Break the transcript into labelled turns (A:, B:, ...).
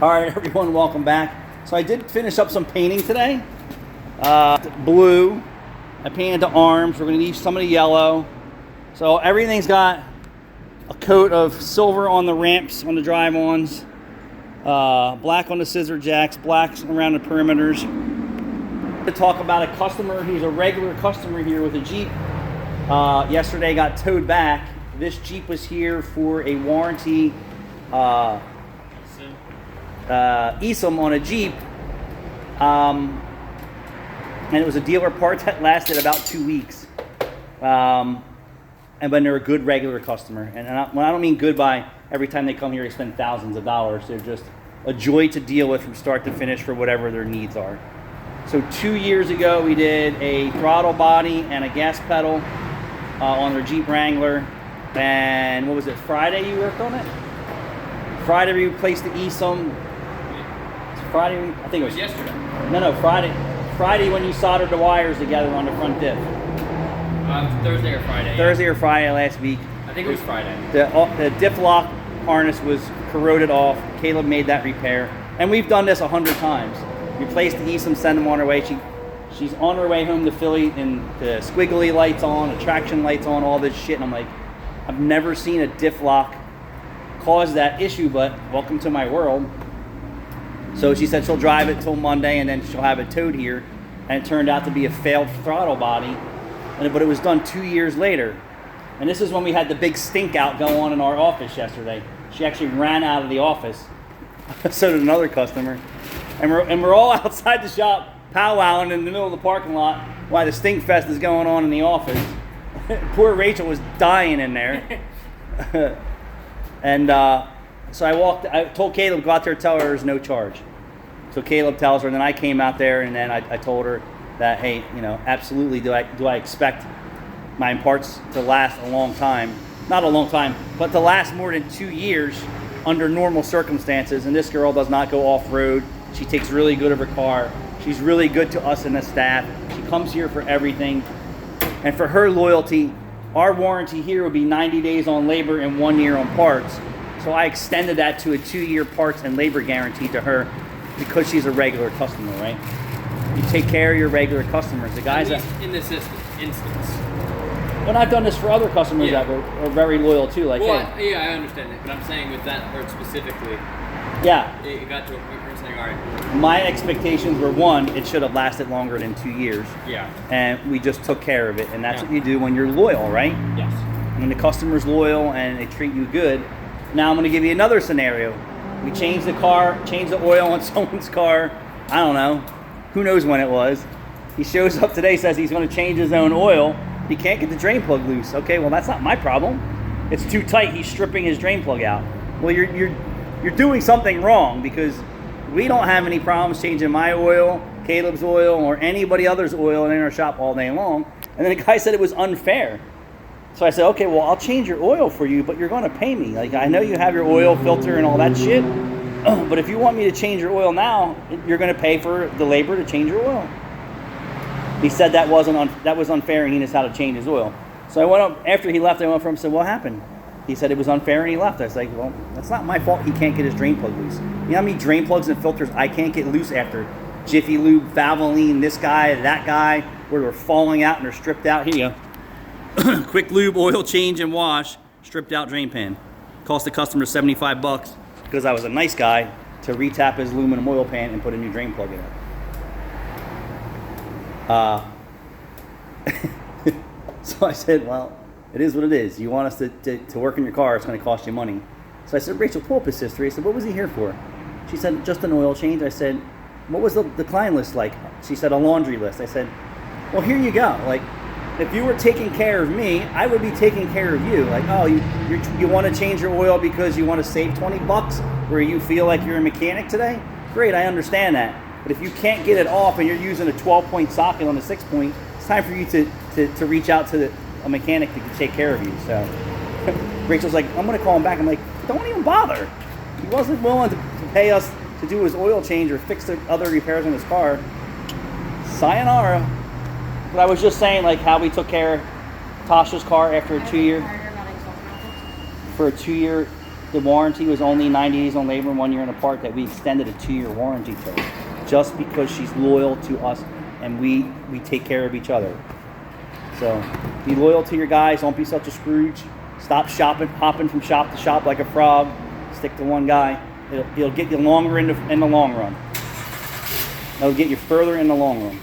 A: All right, everyone, welcome back. So I did finish up some painting today. Blue. I painted the arms. We're going to need some of the yellow. So everything's got a coat of silver on the ramps, on the drive-ons, black on the scissor jacks, blacks around the perimeters. To talk about a customer who's a regular customer here with a Jeep. Yesterday got towed back. This Jeep was here for a warranty. ESOM on a Jeep, and it was a dealer part that lasted about 2 weeks. And when they're a good regular customer, and I don't mean good by every time they come here they spend thousands of dollars. They're just a joy to deal with from start to finish for whatever their needs are. So 2 years ago we did a throttle body and a gas pedal on their Jeep Wrangler. And what was it, Friday you worked on it? Friday we replaced the ESOM. Friday, I think it was
B: yesterday.
A: No, Friday. Friday when you soldered the wires together on the front diff.
B: Thursday or Friday.
A: Thursday or Friday last week.
B: I think it was Friday.
A: The diff lock harness was corroded off. Caleb made that repair, and we've done this 100 times. Replaced the ESOM, send them on her way. She's on her way home to Philly, and the squiggly lights on, the traction lights on, all this shit. And I'm like, I've never seen a diff lock cause that issue, but welcome to my world. So she said she'll drive it till Monday and then she'll have it towed here. And it turned out to be a failed throttle body, but it was done 2 years later. And this is when we had the big stink out go on in our office yesterday. She actually ran out of the office. So did another customer. And we're all outside the shop powwowing in the middle of the parking lot while the stink fest is going on in the office. Poor Rachel was dying in there. And so I told Caleb, go out there and tell her there's no charge. So Caleb tells her, and then I came out there, and then I told her that, hey, absolutely, do I expect my parts to last a long time? Not a long time, but to last more than 2 years under normal circumstances. And this girl does not go off-road. She takes really good of her car. She's really good to us and the staff. She comes here for everything. And for her loyalty, our warranty here would be 90 days on labor and 1 year on parts. So I extended that to a 2-year parts and labor guarantee to her because she's a regular customer, right? You take care of your regular customers. The guys that
B: in this instance.
A: Well, I've done this for other customers that are very loyal too. Like,
B: hey. Yeah, I understand it, but I'm saying with that part specifically.
A: Yeah.
B: It got to a point where it's like, all right.
A: My expectations were, one, it should have lasted longer than 2 years.
B: Yeah.
A: And we just took care of it, and that's what you do when you're loyal, right?
B: Yes.
A: When the customer's loyal and they treat you good. Now I'm going to give you another scenario. We changed the oil on someone's car. I don't know. Who knows when it was. He shows up today, says he's going to change his own oil. He can't get the drain plug loose. Okay, well, that's not my problem. It's too tight. He's stripping his drain plug out. Well, you're doing something wrong, because we don't have any problems changing my oil, Caleb's oil, or anybody else's oil in our shop all day long. And then the guy said it was unfair. So I said, okay, well, I'll change your oil for you, but you're going to pay me. Like, I know you have your oil filter and all that shit, but if you want me to change your oil now, you're going to pay for the labor to change your oil. He said that was unfair, and he knows how to change his oil. So I went up, after he left, I went up for him and said, what happened? He said it was unfair, and he left. I was like, well, that's not my fault he can't get his drain plug loose. You know how many drain plugs and filters I can't get loose after Jiffy Lube, Valvoline, this guy, that guy, where they're falling out and they're stripped out? Here you go. Quick lube, oil change, and wash, stripped out drain pan. Cost the customer $75 because I was a nice guy to retap his aluminum oil pan and put a new drain plug in it. So I said, well, it is what it is. You want us to work in your car, it's going to cost you money. So I said, Rachel, pull up his history. I said, what was he here for? She said, just an oil change. I said, what was the client list like? She said, a laundry list. I said, well, here you go. Like, if you were taking care of me, I would be taking care of you. Like, oh, you want to change your oil because you want to save $20 where you feel like you're a mechanic today? Great, I understand that. But if you can't get it off and you're using a 12-point socket on a 6-point, it's time for you to reach out to a mechanic that can take care of you. So Rachel's like, I'm going to call him back. I'm like, don't even bother. He wasn't willing to pay us to do his oil change or fix the other repairs on his car. Sayonara. But I was just saying, like, how we took care of Tasha's car after a 2-year. For a 2-year the warranty was only 90 days on labor and 1 year on a part, that we extended a 2-year warranty to her, just because she's loyal to us and we take care of each other. So be loyal to your guys. Don't be such a Scrooge. Stop hopping from shop to shop like a frog. Stick to one guy. It'll get you longer in the long run. It'll get you further in the long run.